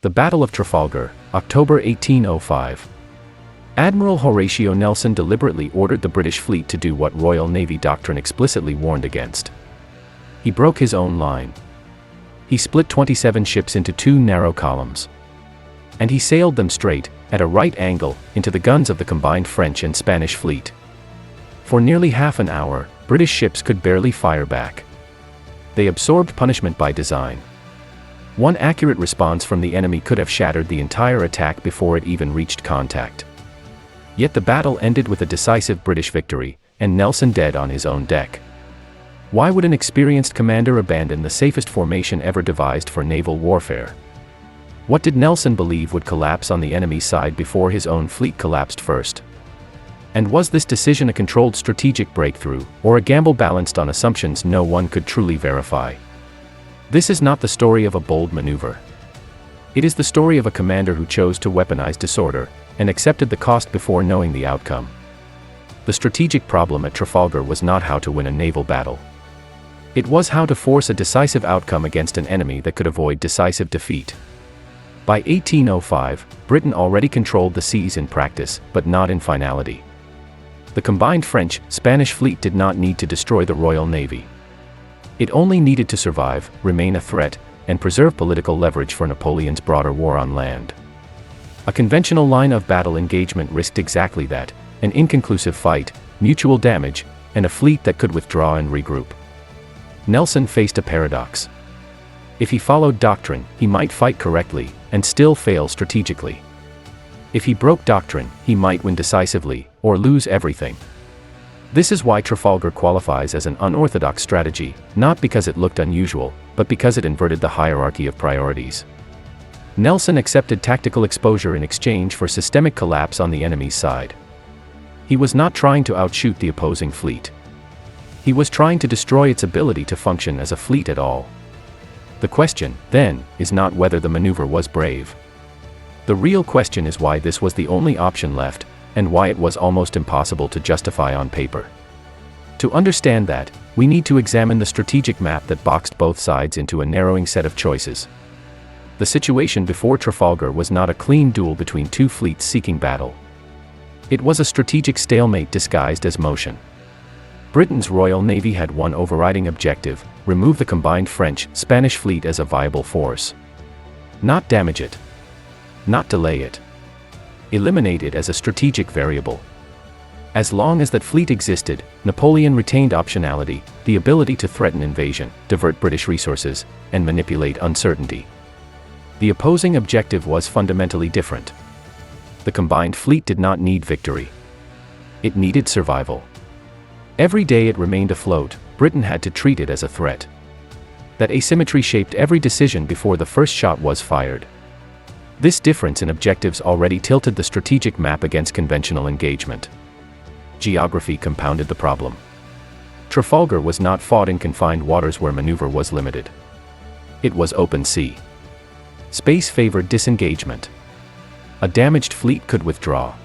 The Battle of Trafalgar, October 1805. Admiral Horatio Nelson deliberately ordered the British fleet to do what Royal Navy doctrine explicitly warned against. He broke his own line. He split 27 ships into two narrow columns. And he sailed them straight, at a right angle, into the guns of the combined French and Spanish fleet. For nearly half an hour, British ships could barely fire back. They absorbed punishment by design. One accurate response from the enemy could have shattered the entire attack before it even reached contact. Yet the battle ended with a decisive British victory, and Nelson dead on his own deck. Why would an experienced commander abandon the safest formation ever devised for naval warfare? What did Nelson believe would collapse on the enemy's side before his own fleet collapsed first? And was this decision a controlled strategic breakthrough, or a gamble balanced on assumptions no one could truly verify? This is not the story of a bold maneuver. It is the story of a commander who chose to weaponize disorder, and accepted the cost before knowing the outcome. The strategic problem at Trafalgar was not how to win a naval battle. It was how to force a decisive outcome against an enemy that could avoid decisive defeat. By 1805, Britain already controlled the seas in practice, but not in finality. The combined French-Spanish fleet did not need to destroy the Royal Navy. It only needed to survive, remain a threat, and preserve political leverage for Napoleon's broader war on land. A conventional line of battle engagement risked exactly that: an inconclusive fight, mutual damage, and a fleet that could withdraw and regroup. Nelson faced a paradox. If he followed doctrine, he might fight correctly, and still fail strategically. If he broke doctrine, he might win decisively, or lose everything. This is why Trafalgar qualifies as an unorthodox strategy, not because it looked unusual, but because it inverted the hierarchy of priorities. Nelson accepted tactical exposure in exchange for systemic collapse on the enemy's side. He was not trying to outshoot the opposing fleet. He was trying to destroy its ability to function as a fleet at all. The question, then, is not whether the maneuver was brave. The real question is why this was the only option left, and why it was almost impossible to justify on paper. To understand that, we need to examine the strategic map that boxed both sides into a narrowing set of choices. The situation before Trafalgar was not a clean duel between two fleets seeking battle. It was a strategic stalemate disguised as motion. Britain's Royal Navy had one overriding objective: remove the combined French-Spanish fleet as a viable force. Not damage it. Not delay it. Eliminate it as a strategic variable. As long as that fleet existed, Napoleon retained optionality, the ability to threaten invasion, divert British resources, and manipulate uncertainty. The opposing objective was fundamentally different. The combined fleet did not need victory. It needed survival. Every day it remained afloat, Britain had to treat it as a threat. That asymmetry shaped every decision before the first shot was fired. This difference in objectives already tilted the strategic map against conventional engagement. Geography compounded the problem. Trafalgar was not fought in confined waters where maneuver was limited. It was open sea. Space favored disengagement. A damaged fleet could withdraw.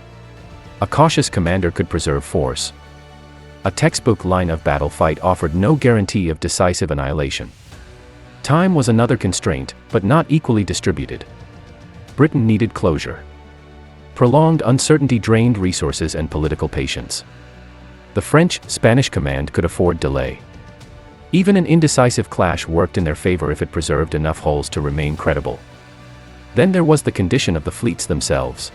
A cautious commander could preserve force. A textbook line of battle fight offered no guarantee of decisive annihilation. Time was another constraint, but not equally distributed. Britain needed closure. Prolonged uncertainty drained resources and political patience. The French-Spanish command could afford delay. Even an indecisive clash worked in their favor if it preserved enough holes to remain credible. Then there was the condition of the fleets themselves.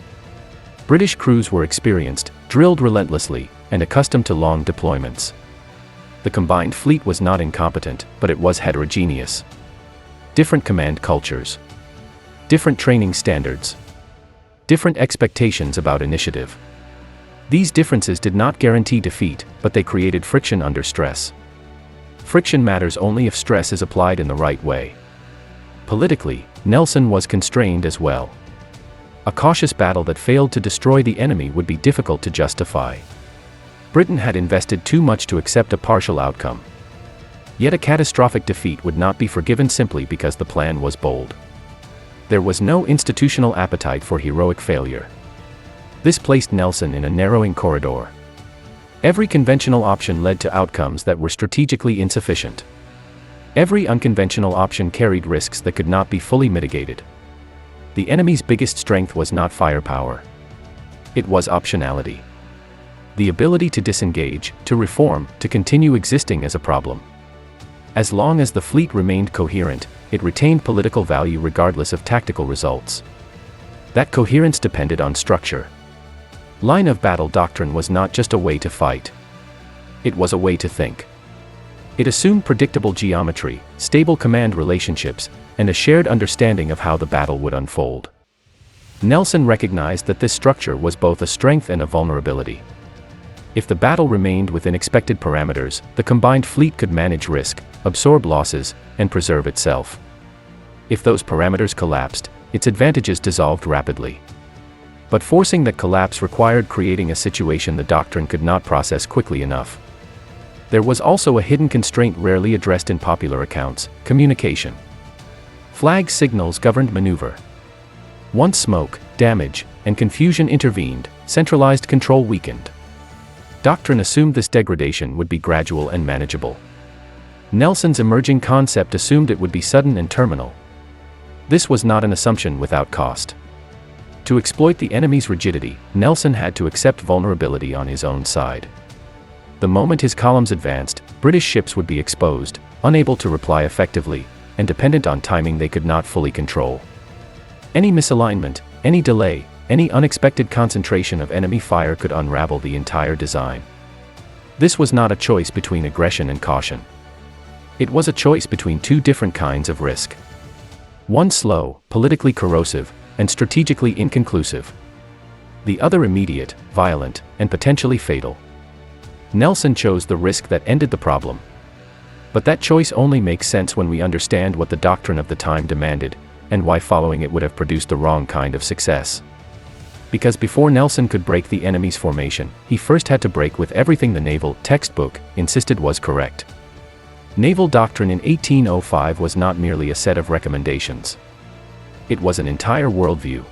British crews were experienced, drilled relentlessly, and accustomed to long deployments. The combined fleet was not incompetent, but it was heterogeneous. Different command cultures. Different training standards. Different expectations about initiative. These differences did not guarantee defeat, but they created friction under stress. Friction matters only if stress is applied in the right way. Politically, Nelson was constrained as well. A cautious battle that failed to destroy the enemy would be difficult to justify. Britain had invested too much to accept a partial outcome. Yet a catastrophic defeat would not be forgiven simply because the plan was bold. There was no institutional appetite for heroic failure. This placed Nelson in a narrowing corridor. Every conventional option led to outcomes that were strategically insufficient. Every unconventional option carried risks that could not be fully mitigated. The enemy's biggest strength was not firepower. It was optionality. The ability to disengage, to reform, to continue existing as a problem. As long as the fleet remained coherent, it retained political value regardless of tactical results. That coherence depended on structure. Line of battle doctrine was not just a way to fight. It was a way to think. It assumed predictable geometry, stable command relationships, and a shared understanding of how the battle would unfold. Nelson recognized that this structure was both a strength and a vulnerability. If the battle remained within expected parameters, the combined fleet could manage risk, absorb losses, and preserve itself. If those parameters collapsed, its advantages dissolved rapidly. But forcing that collapse required creating a situation the doctrine could not process quickly enough. There was also a hidden constraint rarely addressed in popular accounts: communication. Flag signals governed maneuver. Once smoke, damage, and confusion intervened, centralized control weakened. Doctrine assumed this degradation would be gradual and manageable. Nelson's emerging concept assumed it would be sudden and terminal. This was not an assumption without cost. To exploit the enemy's rigidity, Nelson had to accept vulnerability on his own side. The moment his columns advanced, British ships would be exposed, unable to reply effectively, and dependent on timing they could not fully control. Any misalignment, any delay, any unexpected concentration of enemy fire could unravel the entire design. This was not a choice between aggression and caution. It was a choice between two different kinds of risk. One slow, politically corrosive, and strategically inconclusive. The other immediate, violent, and potentially fatal. Nelson chose the risk that ended the problem. But that choice only makes sense when we understand what the doctrine of the time demanded, and why following it would have produced the wrong kind of success. Because before Nelson could break the enemy's formation, he first had to break with everything the naval textbook insisted was correct. Naval doctrine in 1805 was not merely a set of recommendations. It was an entire worldview.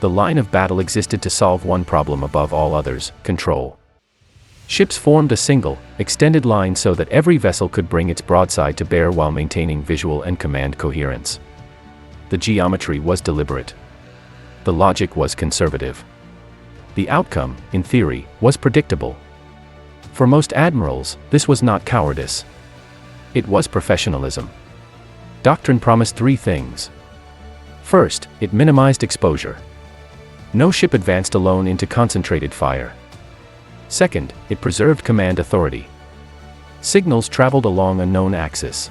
The line of battle existed to solve one problem above all others: control. Ships formed a single, extended line so that every vessel could bring its broadside to bear while maintaining visual and command coherence. The geometry was deliberate. The logic was conservative. The outcome, in theory, was predictable. For most admirals, this was not cowardice. It was professionalism. Doctrine promised three things. First, it minimized exposure. No ship advanced alone into concentrated fire. Second, it preserved command authority. Signals traveled along a known axis.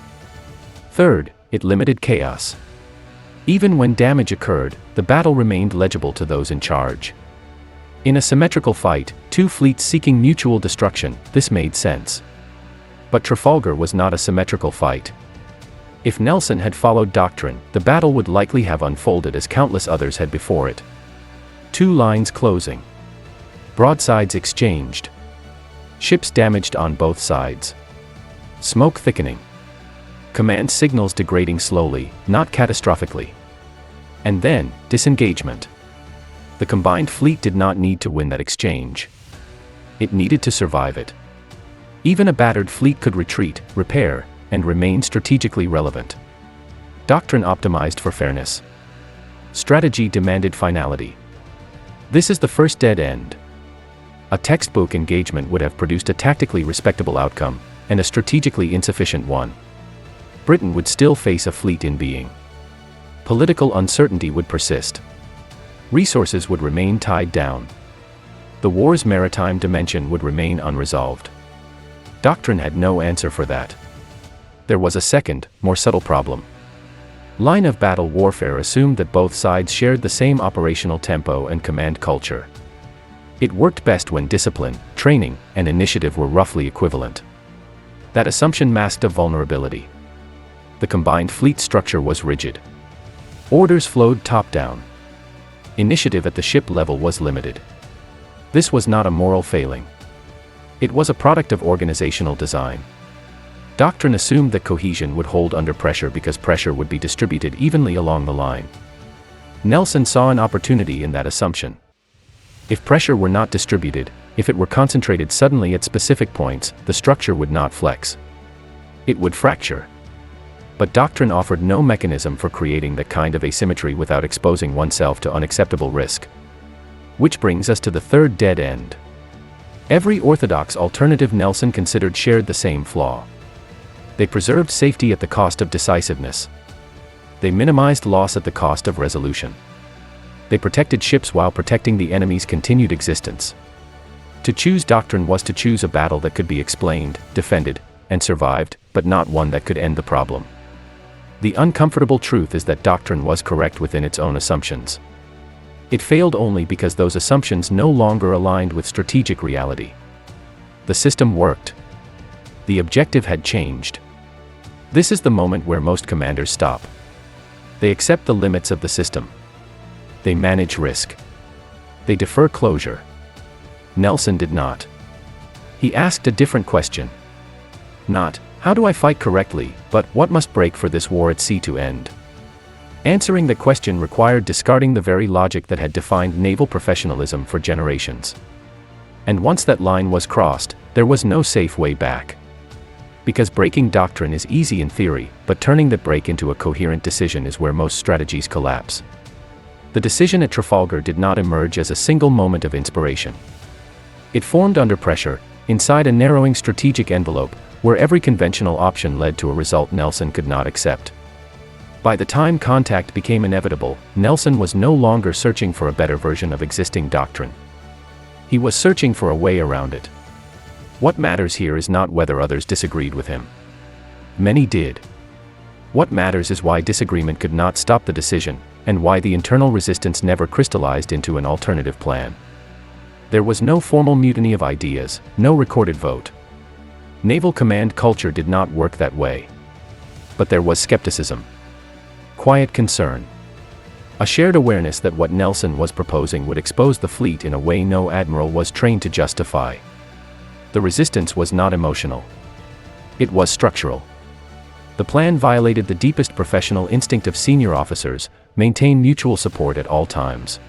Third, it limited chaos. Even when damage occurred, the battle remained legible to those in charge. In a symmetrical fight, two fleets seeking mutual destruction, this made sense. But Trafalgar was not a symmetrical fight. If Nelson had followed doctrine, the battle would likely have unfolded as countless others had before it. Two lines closing. Broadsides exchanged. Ships damaged on both sides. Smoke thickening. Command signals degrading slowly, not catastrophically. And then, disengagement. The combined fleet did not need to win that exchange. It needed to survive it. Even a battered fleet could retreat, repair, and remain strategically relevant. Doctrine optimized for fairness. Strategy demanded finality. This is the first dead end. A textbook engagement would have produced a tactically respectable outcome, and a strategically insufficient one. Britain would still face a fleet in being. Political uncertainty would persist. Resources would remain tied down. The war's maritime dimension would remain unresolved. Doctrine had no answer for that. There was a second, more subtle problem. Line of battle warfare assumed that both sides shared the same operational tempo and command culture. It worked best when discipline, training, and initiative were roughly equivalent. That assumption masked a vulnerability. The combined fleet structure was rigid. Orders flowed top-down. Initiative at the ship level was limited. This was not a moral failing. It was a product of organizational design. Doctrine assumed that cohesion would hold under pressure because pressure would be distributed evenly along the line. Nelson saw an opportunity in that assumption. If pressure were not distributed, if it were concentrated suddenly at specific points, the structure would not flex. It would fracture. But Doctrine offered no mechanism for creating that kind of asymmetry without exposing oneself to unacceptable risk. Which brings us to the third dead end. Every orthodox alternative Nelson considered shared the same flaw. They preserved safety at the cost of decisiveness. They minimized loss at the cost of resolution. They protected ships while protecting the enemy's continued existence. To choose Doctrine was to choose a battle that could be explained, defended, and survived, but not one that could end the problem. The uncomfortable truth is that Doctrine was correct within its own assumptions. It failed only because those assumptions no longer aligned with strategic reality. The system worked. The objective had changed. This is the moment where most commanders stop. They accept the limits of the system. They manage risk. They defer closure. Nelson did not. He asked a different question. Not, how do I fight correctly, but what must break for this war at sea to end? Answering the question required discarding the very logic that had defined naval professionalism for generations. And once that line was crossed, there was no safe way back. Because breaking Doctrine is easy in theory, but turning that break into a coherent decision is where most strategies collapse. The decision at Trafalgar did not emerge as a single moment of inspiration. It formed under pressure, inside a narrowing strategic envelope, where every conventional option led to a result Nelson could not accept. By the time contact became inevitable, Nelson was no longer searching for a better version of existing doctrine. He was searching for a way around it. What matters here is not whether others disagreed with him. Many did. What matters is why disagreement could not stop the decision, and why the internal resistance never crystallized into an alternative plan. There was no formal mutiny of ideas, no recorded vote. Naval command culture did not work that way. But there was skepticism. Quiet concern. A shared awareness that what Nelson was proposing would expose the fleet in a way no admiral was trained to justify. The resistance was not emotional. It was structural. The plan violated the deepest professional instinct of senior officers: maintain mutual support at all times.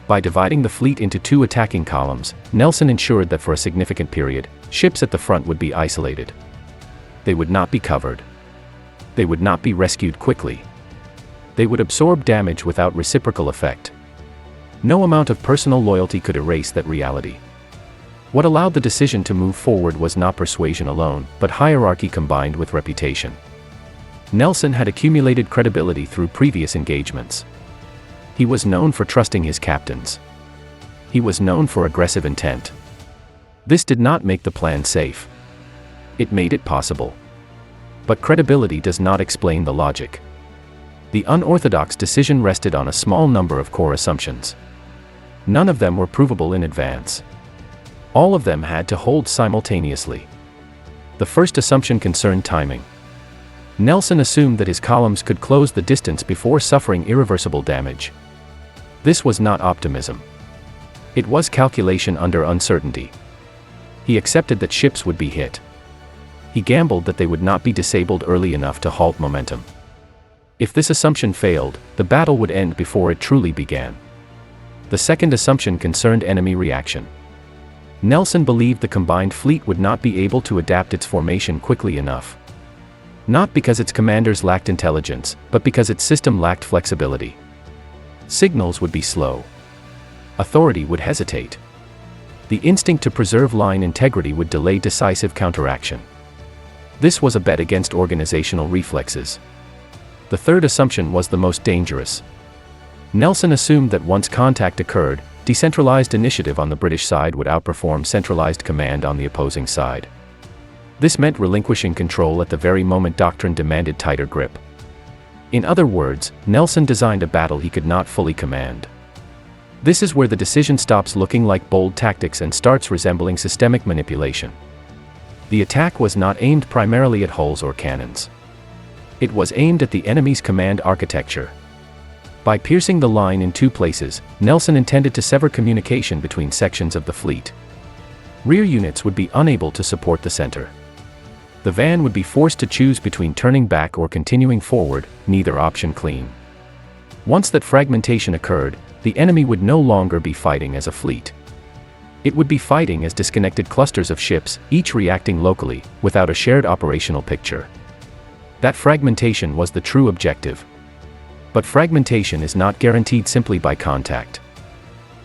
By dividing the fleet into two attacking columns, Nelson ensured that for a significant period, ships at the front would be isolated. They would not be covered. They would not be rescued quickly. They would absorb damage without reciprocal effect. No amount of personal loyalty could erase that reality. What allowed the decision to move forward was not persuasion alone, but hierarchy combined with reputation. Nelson had accumulated credibility through previous engagements. He was known for trusting his captains. He was known for aggressive intent. This did not make the plan safe. It made it possible. But credibility does not explain the logic. The unorthodox decision rested on a small number of core assumptions. None of them were provable in advance. All of them had to hold simultaneously. The first assumption concerned timing. Nelson assumed that his columns could close the distance before suffering irreversible damage. This was not optimism. It was calculation under uncertainty. He accepted that ships would be hit. He gambled that they would not be disabled early enough to halt momentum. If this assumption failed, the battle would end before it truly began. The second assumption concerned enemy reaction. Nelson believed the combined fleet would not be able to adapt its formation quickly enough. Not because its commanders lacked intelligence, but because its system lacked flexibility. Signals would be slow. Authority would hesitate. The instinct to preserve line integrity would delay decisive counteraction. This was a bet against organizational reflexes. The third assumption was the most dangerous. Nelson assumed that once contact occurred, decentralized initiative on the British side would outperform centralized command on the opposing side. This meant relinquishing control at the very moment Doctrine demanded tighter grip. In other words, Nelson designed a battle he could not fully command. This is where the decision stops looking like bold tactics and starts resembling systemic manipulation. The attack was not aimed primarily at hulls or cannons. It was aimed at the enemy's command architecture. By piercing the line in two places, Nelson intended to sever communication between sections of the fleet. Rear units would be unable to support the center. The van would be forced to choose between turning back or continuing forward, neither option clean. Once that fragmentation occurred, the enemy would no longer be fighting as a fleet. It would be fighting as disconnected clusters of ships, each reacting locally, without a shared operational picture. That fragmentation was the true objective. But fragmentation is not guaranteed simply by contact.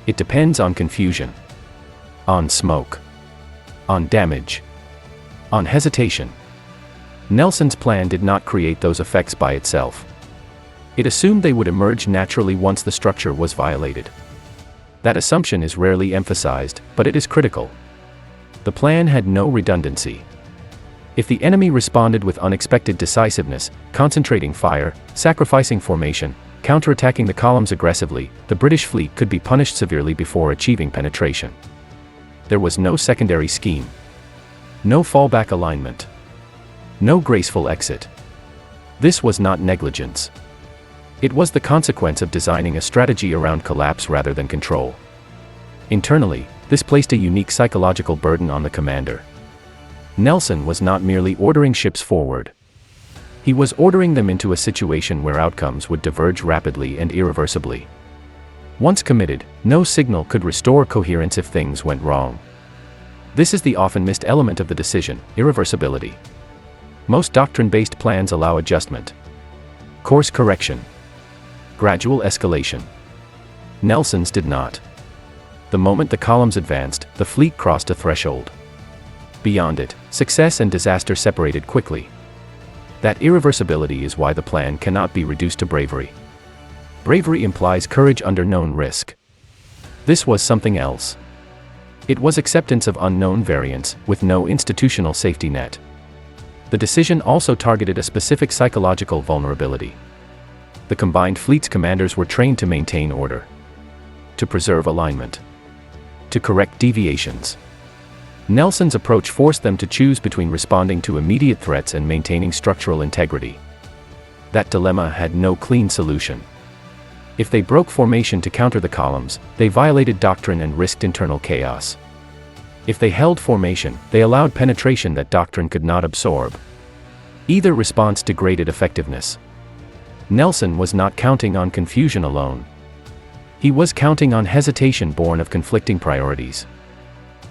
It depends on confusion, on smoke, on damage, on hesitation. Nelson's plan did not create those effects by itself. It assumed they would emerge naturally once the structure was violated. That assumption is rarely emphasized, but it is critical. The plan had no redundancy. If the enemy responded with unexpected decisiveness, concentrating fire, sacrificing formation, counterattacking the columns aggressively, the British fleet could be punished severely before achieving penetration. There was no secondary scheme, no fallback alignment, no graceful exit. This was not negligence. It was the consequence of designing a strategy around collapse rather than control. Internally, this placed a unique psychological burden on the commander. Nelson was not merely ordering ships forward. He was ordering them into a situation where outcomes would diverge rapidly and irreversibly. Once committed, no signal could restore coherence if things went wrong. This is the often missed element of the decision: irreversibility. Most doctrine-based plans allow adjustment, course correction, gradual escalation. Nelson's did not. The moment the columns advanced, the fleet crossed a threshold. Beyond it, success and disaster separated quickly. That irreversibility is why the plan cannot be reduced to bravery. Bravery implies courage under known risk. This was something else. It was acceptance of unknown variance, with no institutional safety net. The decision also targeted a specific psychological vulnerability. The combined fleet's commanders were trained to maintain order, to preserve alignment, to correct deviations. Nelson's approach forced them to choose between responding to immediate threats and maintaining structural integrity. That dilemma had no clean solution. If they broke formation to counter the columns, they violated doctrine and risked internal chaos. If they held formation, they allowed penetration that doctrine could not absorb. Either response degraded effectiveness. Nelson was not counting on confusion alone. He was counting on hesitation born of conflicting priorities.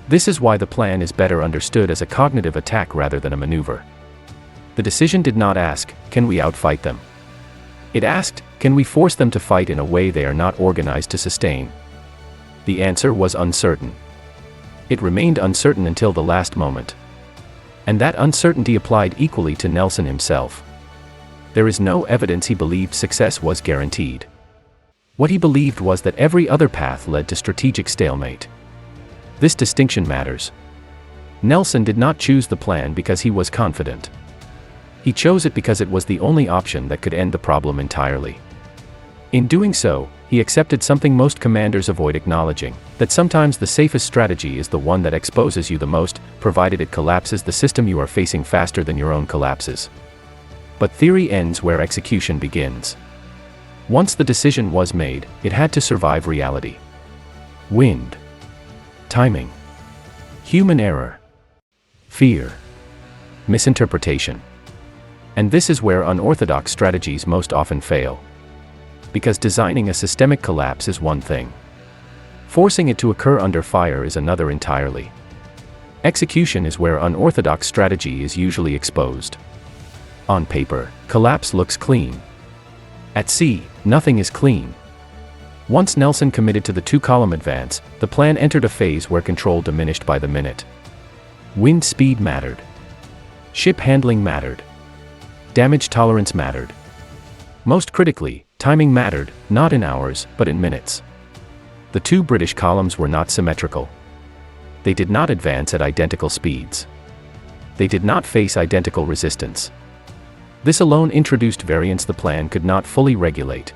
This is why the plan is better understood as a cognitive attack rather than a maneuver. The decision did not ask, can we outfight them? It asked, can we force them to fight in a way they are not organized to sustain? The answer was uncertain. It remained uncertain until the last moment. And that uncertainty applied equally to Nelson himself. There is no evidence he believed success was guaranteed. What he believed was that every other path led to strategic stalemate. This distinction matters. Nelson did not choose the plan because he was confident. He chose it because it was the only option that could end the problem entirely. In doing so, he accepted something most commanders avoid acknowledging, that sometimes the safest strategy is the one that exposes you the most, provided it collapses the system you are facing faster than your own collapses. But theory ends where execution begins. Once the decision was made, it had to survive reality. Wind, timing, human error, fear, misinterpretation. And this is where unorthodox strategies most often fail. Because designing a systemic collapse is one thing. Forcing it to occur under fire is another entirely. Execution is where unorthodox strategy is usually exposed. On paper, collapse looks clean. At sea, nothing is clean. Once Nelson committed to the two-column advance, the plan entered a phase where control diminished by the minute. Wind speed mattered. Ship handling mattered. Damage tolerance mattered. Most critically, timing mattered, not in hours, but in minutes. The two British columns were not symmetrical. They did not advance at identical speeds. They did not face identical resistance. This alone introduced variance the plan could not fully regulate.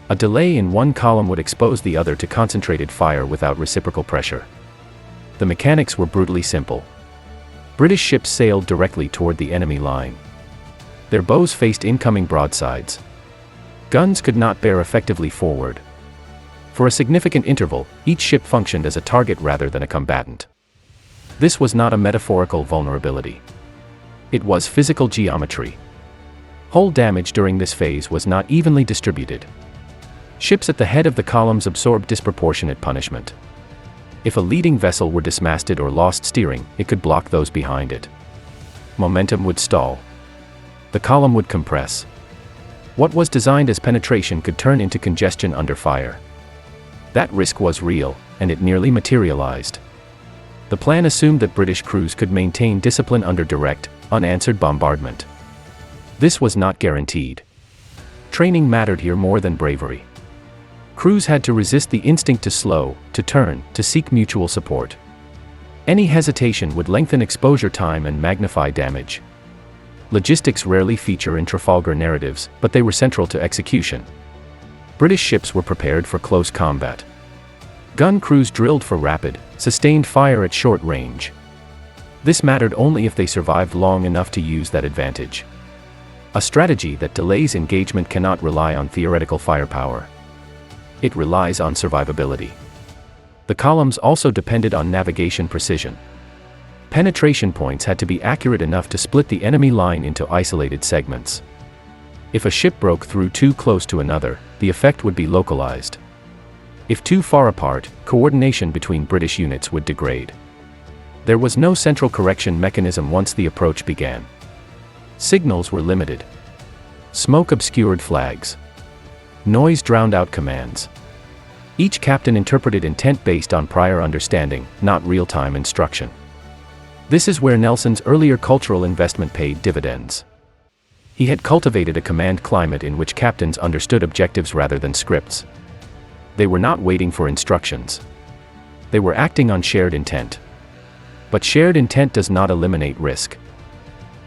A delay in one column would expose the other to concentrated fire without reciprocal pressure. The mechanics were brutally simple. British ships sailed directly toward the enemy line. Their bows faced incoming broadsides. Guns could not bear effectively forward. For a significant interval, each ship functioned as a target rather than a combatant. This was not a metaphorical vulnerability. It was physical geometry. Hull damage during this phase was not evenly distributed. Ships at the head of the columns absorbed disproportionate punishment. If a leading vessel were dismasted or lost steering, it could block those behind it. Momentum would stall. The column would compress. What was designed as penetration could turn into congestion under fire. That risk was real, and it nearly materialized. The plan assumed that British crews could maintain discipline under direct, unanswered bombardment. This was not guaranteed. Training mattered here more than bravery. Crews had to resist the instinct to slow, to turn, to seek mutual support. Any hesitation would lengthen exposure time and magnify damage. Logistics rarely feature in Trafalgar narratives, but they were central to execution. British ships were prepared for close combat. Gun crews drilled for rapid, sustained fire at short range. This mattered only if they survived long enough to use that advantage. A strategy that delays engagement cannot rely on theoretical firepower. It relies on survivability. The columns also depended on navigation precision. Penetration points had to be accurate enough to split the enemy line into isolated segments. If a ship broke through too close to another, the effect would be localized. If too far apart, coordination between British units would degrade. There was no central correction mechanism once the approach began. Signals were limited. Smoke obscured flags. Noise drowned out commands. Each captain interpreted intent based on prior understanding, not real-time instruction. This is where Nelson's earlier cultural investment paid dividends. He had cultivated a command climate in which captains understood objectives rather than scripts. They were not waiting for instructions. They were acting on shared intent. But shared intent does not eliminate risk.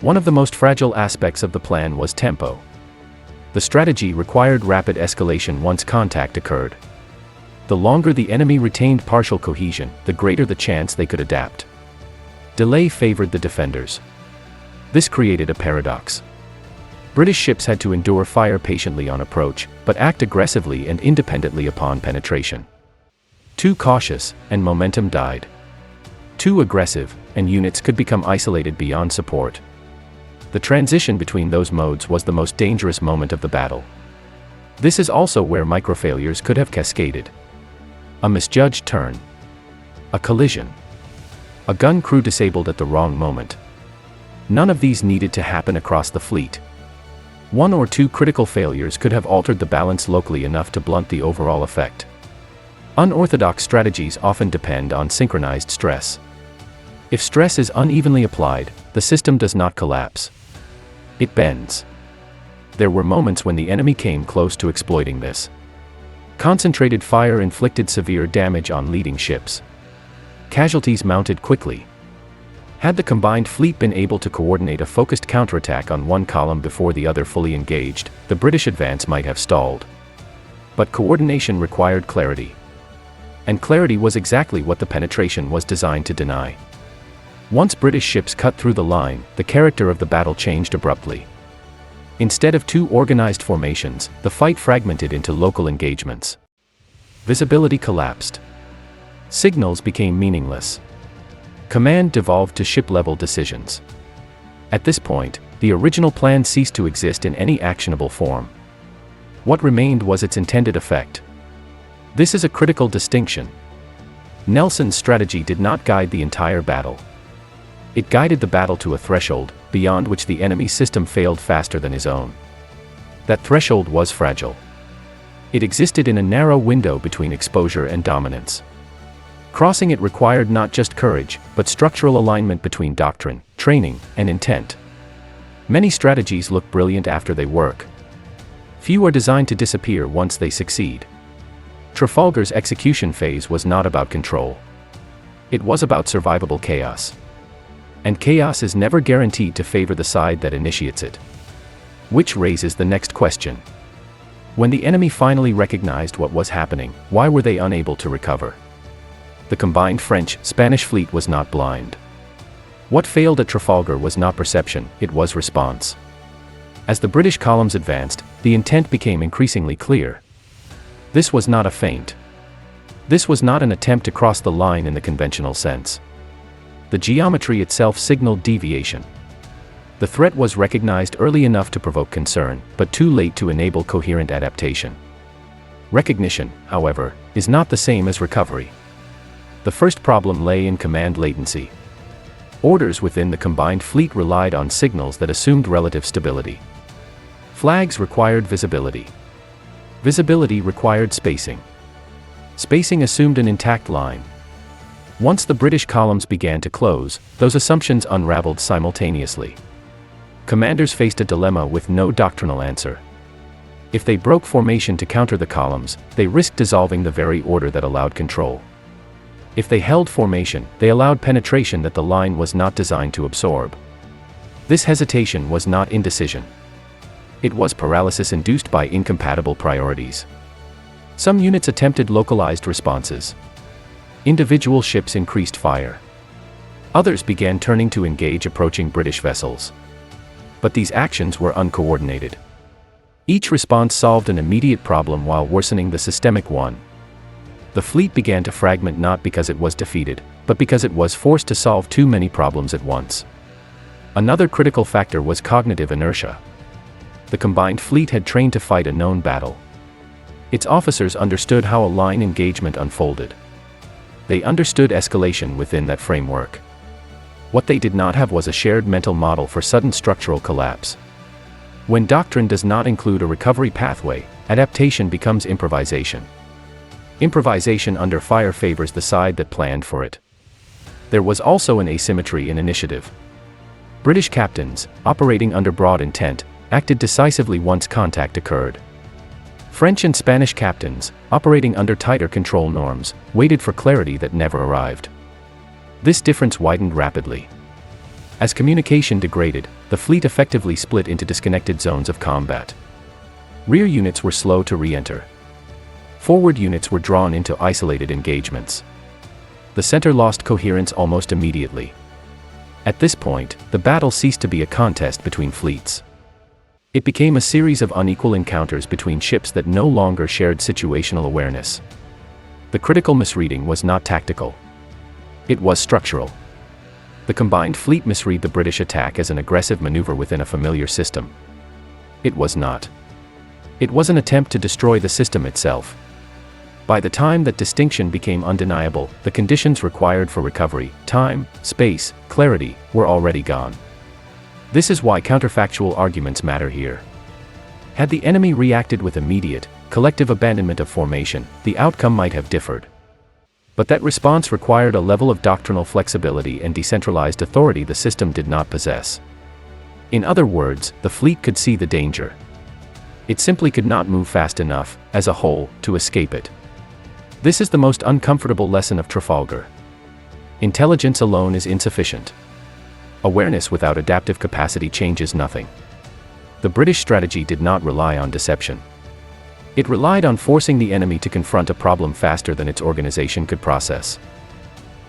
One of the most fragile aspects of the plan was tempo. The strategy required rapid escalation once contact occurred. The longer the enemy retained partial cohesion, the greater the chance they could adapt. Delay favored the defenders. This created a paradox. British ships had to endure fire patiently on approach, but act aggressively and independently upon penetration. Too cautious, and momentum died. Too aggressive, and units could become isolated beyond support. The transition between those modes was the most dangerous moment of the battle. This is also where microfailures could have cascaded. A misjudged turn. A collision. A gun crew disabled at the wrong moment. None of these needed to happen across the fleet. One or two critical failures could have altered the balance locally enough to blunt the overall effect. Unorthodox strategies often depend on synchronized stress. If stress is unevenly applied, the system does not collapse. It bends. There were moments when the enemy came close to exploiting this. Concentrated fire inflicted severe damage on leading ships. Casualties mounted quickly. Had the combined fleet been able to coordinate a focused counterattack on one column before the other fully engaged, the British advance might have stalled. But coordination required clarity. And clarity was exactly what the penetration was designed to deny. Once British ships cut through the line, the character of the battle changed abruptly. Instead of two organized formations, the fight fragmented into local engagements. Visibility collapsed. Signals became meaningless. Command devolved to ship-level decisions. At this point, the original plan ceased to exist in any actionable form. What remained was its intended effect. This is a critical distinction. Nelson's strategy did not guide the entire battle. It guided the battle to a threshold, beyond which the enemy's system failed faster than his own. That threshold was fragile. It existed in a narrow window between exposure and dominance. Crossing it required not just courage, but structural alignment between doctrine, training, and intent. Many strategies look brilliant after they work. Few are designed to disappear once they succeed. Trafalgar's execution phase was not about control. It was about survivable chaos. And chaos is never guaranteed to favor the side that initiates it. Which raises the next question. When the enemy finally recognized what was happening, why were they unable to recover? The combined French-Spanish fleet was not blind. What failed at Trafalgar was not perception, it was response. As the British columns advanced, the intent became increasingly clear. This was not a feint. This was not an attempt to cross the line in the conventional sense. The geometry itself signaled deviation. The threat was recognized early enough to provoke concern, but too late to enable coherent adaptation. Recognition, however, is not the same as recovery. The first problem lay in command latency. Orders within the combined fleet relied on signals that assumed relative stability. Flags required visibility. Visibility required spacing. Spacing assumed an intact line. Once the British columns began to close, those assumptions unraveled simultaneously. Commanders faced a dilemma with no doctrinal answer. If they broke formation to counter the columns, they risked dissolving the very order that allowed control. If they held formation, they allowed penetration that the line was not designed to absorb. This hesitation was not indecision. It was paralysis induced by incompatible priorities. Some units attempted localized responses. Individual ships increased fire. Others began turning to engage approaching British vessels. But these actions were uncoordinated. Each response solved an immediate problem while worsening the systemic one. The fleet began to fragment not because it was defeated, but because it was forced to solve too many problems at once. Another critical factor was cognitive inertia. The combined fleet had trained to fight a known battle. Its officers understood how a line engagement unfolded. They understood escalation within that framework. What they did not have was a shared mental model for sudden structural collapse. When doctrine does not include a recovery pathway, adaptation becomes improvisation. Improvisation under fire favors the side that planned for it. There was also an asymmetry in initiative. British captains, operating under broad intent, acted decisively once contact occurred. French and Spanish captains, operating under tighter control norms, waited for clarity that never arrived. This difference widened rapidly. As communication degraded, the fleet effectively split into disconnected zones of combat. Rear units were slow to re-enter. Forward units were drawn into isolated engagements. The center lost coherence almost immediately. At this point, the battle ceased to be a contest between fleets. It became a series of unequal encounters between ships that no longer shared situational awareness. The critical misreading was not tactical. It was structural. The combined fleet misread the British attack as an aggressive maneuver within a familiar system. It was not. It was an attempt to destroy the system itself. By the time that distinction became undeniable, the conditions required for recovery, time, space, clarity, were already gone. This is why counterfactual arguments matter here. Had the enemy reacted with immediate, collective abandonment of formation, the outcome might have differed. But that response required a level of doctrinal flexibility and decentralized authority the system did not possess. In other words, the fleet could see the danger. It simply could not move fast enough, as a whole, to escape it. This is the most uncomfortable lesson of Trafalgar. Intelligence alone is insufficient. Awareness without adaptive capacity changes nothing. The British strategy did not rely on deception. It relied on forcing the enemy to confront a problem faster than its organization could process.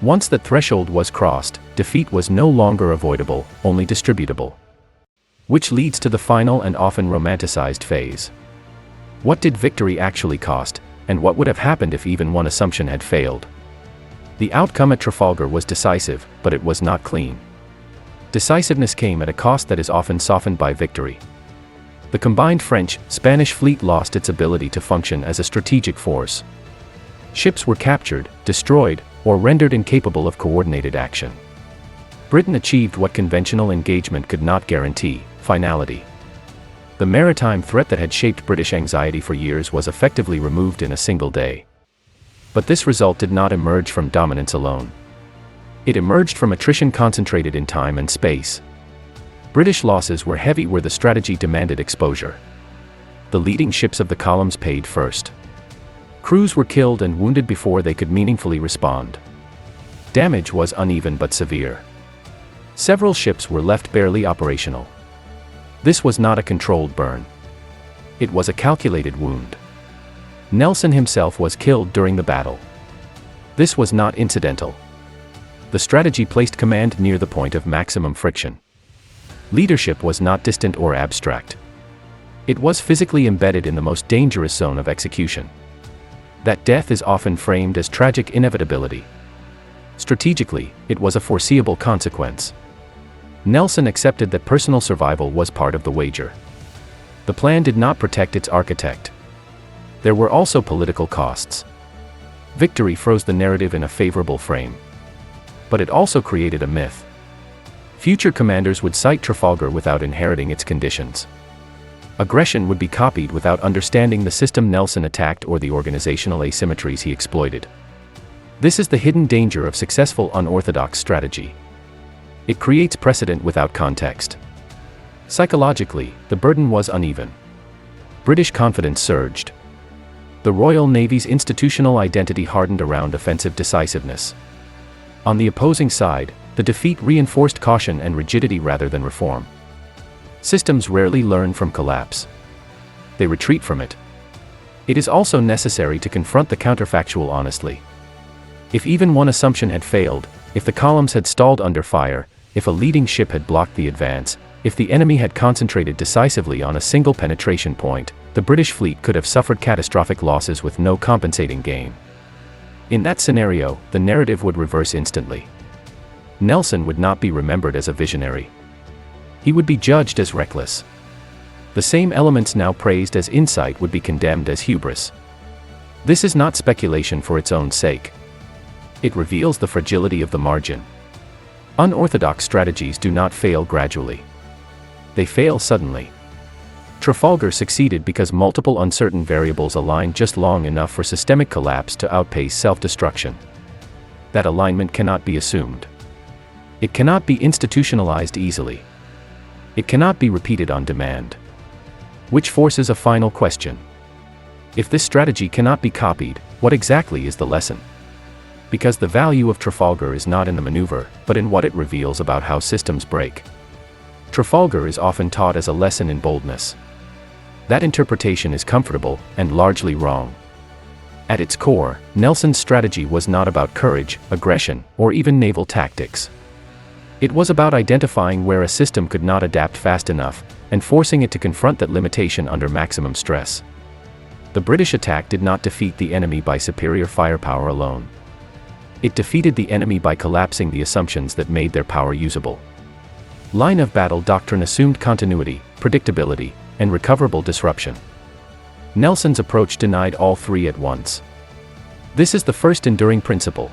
Once that threshold was crossed, defeat was no longer avoidable, only distributable. Which leads to the final and often romanticized phase. What did victory actually cost, and what would have happened if even one assumption had failed? The outcome at Trafalgar was decisive, but it was not clean. Decisiveness came at a cost that is often softened by victory. The combined French-Spanish fleet lost its ability to function as a strategic force. Ships were captured, destroyed, or rendered incapable of coordinated action. Britain achieved what conventional engagement could not guarantee: finality. The maritime threat that had shaped British anxiety for years was effectively removed in a single day. But this result did not emerge from dominance alone. It emerged from attrition concentrated in time and space. British losses were heavy where the strategy demanded exposure. The leading ships of the columns paid first. Crews were killed and wounded before they could meaningfully respond. Damage was uneven but severe. Several ships were left barely operational. This was not a controlled burn. It was a calculated wound. Nelson himself was killed during the battle. This was not incidental. The strategy placed command near the point of maximum friction. Leadership was not distant or abstract. It was physically embedded in the most dangerous zone of execution. That death is often framed as tragic inevitability. Strategically, it was a foreseeable consequence. Nelson accepted that personal survival was part of the wager. The plan did not protect its architect. There were also political costs. Victory froze the narrative in a favorable frame. But it also created a myth. Future commanders would cite Trafalgar without inheriting its conditions. Aggression would be copied without understanding the system Nelson attacked or the organizational asymmetries he exploited. This is the hidden danger of successful unorthodox strategy. It creates precedent without context. Psychologically, the burden was uneven. British confidence surged. The Royal Navy's institutional identity hardened around offensive decisiveness. On the opposing side, the defeat reinforced caution and rigidity rather than reform. Systems rarely learn from collapse. They retreat from it. It is also necessary to confront the counterfactual honestly. If even one assumption had failed, if the columns had stalled under fire, if a leading ship had blocked the advance, if the enemy had concentrated decisively on a single penetration point, the British fleet could have suffered catastrophic losses with no compensating gain. In that scenario, the narrative would reverse instantly. Nelson would not be remembered as a visionary. He would be judged as reckless. The same elements now praised as insight would be condemned as hubris. This is not speculation for its own sake. It reveals the fragility of the margin. Unorthodox strategies do not fail gradually. They fail suddenly. Trafalgar succeeded because multiple uncertain variables aligned just long enough for systemic collapse to outpace self-destruction. That alignment cannot be assumed. It cannot be institutionalized easily. It cannot be repeated on demand. Which forces a final question. If this strategy cannot be copied, what exactly is the lesson? Because the value of Trafalgar is not in the maneuver, but in what it reveals about how systems break. Trafalgar is often taught as a lesson in boldness. That interpretation is comfortable, and largely wrong. At its core, Nelson's strategy was not about courage, aggression, or even naval tactics. It was about identifying where a system could not adapt fast enough, and forcing it to confront that limitation under maximum stress. The British attack did not defeat the enemy by superior firepower alone. It defeated the enemy by collapsing the assumptions that made their power usable. Line of battle doctrine assumed continuity, predictability, and recoverable disruption. Nelson's approach denied all three at once. This is the first enduring principle.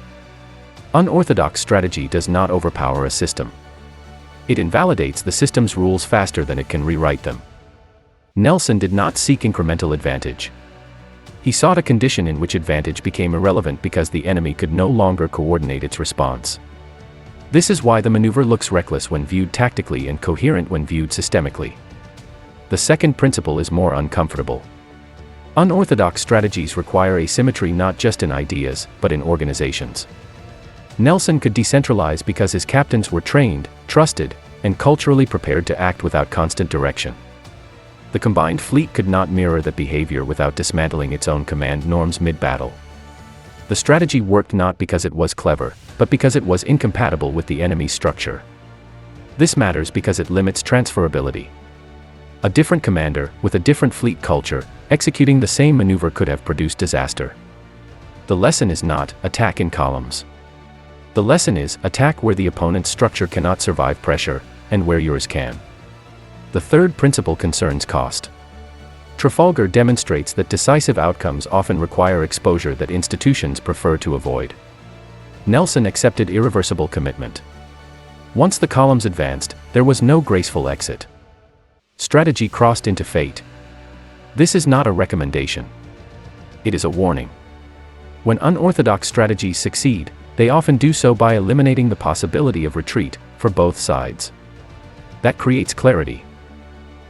Unorthodox strategy does not overpower a system. It invalidates the system's rules faster than it can rewrite them. Nelson did not seek incremental advantage. He sought a condition in which advantage became irrelevant because the enemy could no longer coordinate its response. This is why the maneuver looks reckless when viewed tactically and coherent when viewed systemically. The second principle is more uncomfortable. Unorthodox strategies require asymmetry not just in ideas, but in organizations. Nelson could decentralize because his captains were trained, trusted, and culturally prepared to act without constant direction. The combined fleet could not mirror that behavior without dismantling its own command norms mid-battle. The strategy worked not because it was clever, but because it was incompatible with the enemy's structure. This matters because it limits transferability. A different commander, with a different fleet culture, executing the same maneuver could have produced disaster. The lesson is not, attack in columns. The lesson is, attack where the opponent's structure cannot survive pressure, and where yours can. The third principle concerns cost. Trafalgar demonstrates that decisive outcomes often require exposure that institutions prefer to avoid. Nelson accepted irreversible commitment. Once the columns advanced, there was no graceful exit. Strategy crossed into fate. This is not a recommendation. It is a warning. When unorthodox strategies succeed, they often do so by eliminating the possibility of retreat, for both sides. That creates clarity.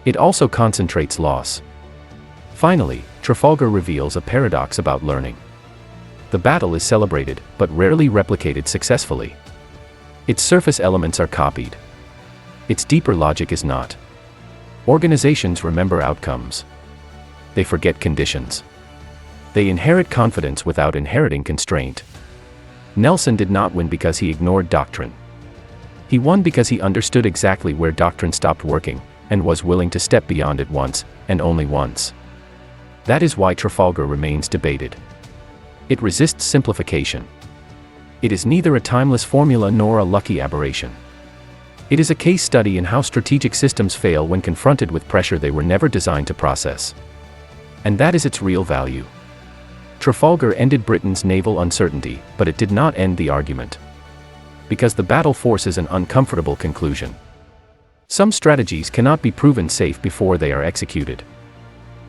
It also concentrates loss. Finally, Trafalgar reveals a paradox about learning. The battle is celebrated, but rarely replicated successfully. Its surface elements are copied. Its deeper logic is not. Organizations remember outcomes. They forget conditions. They inherit confidence without inheriting constraint. Nelson did not win because he ignored doctrine. He won because he understood exactly where doctrine stopped working, and was willing to step beyond it once, and only once. That is why Trafalgar remains debated. It resists simplification. It is neither a timeless formula nor a lucky aberration. It is a case study in how strategic systems fail when confronted with pressure they were never designed to process. And that is its real value. Trafalgar ended Britain's naval uncertainty, but it did not end the argument. Because the battle forces an uncomfortable conclusion. Some strategies cannot be proven safe before they are executed.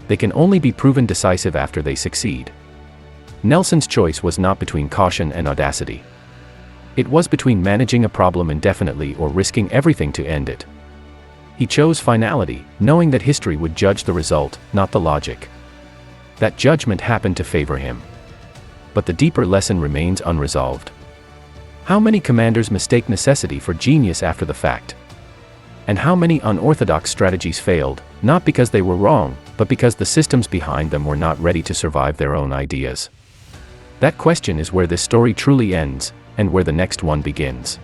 They can only be proven decisive after they succeed. Nelson's choice was not between caution and audacity. It was between managing a problem indefinitely or risking everything to end it. He chose finality, knowing that history would judge the result, not the logic. That judgment happened to favor him. But the deeper lesson remains unresolved. How many commanders mistake necessity for genius after the fact? And how many unorthodox strategies failed, not because they were wrong, but because the systems behind them were not ready to survive their own ideas? That question is where this story truly ends, and where the next one begins.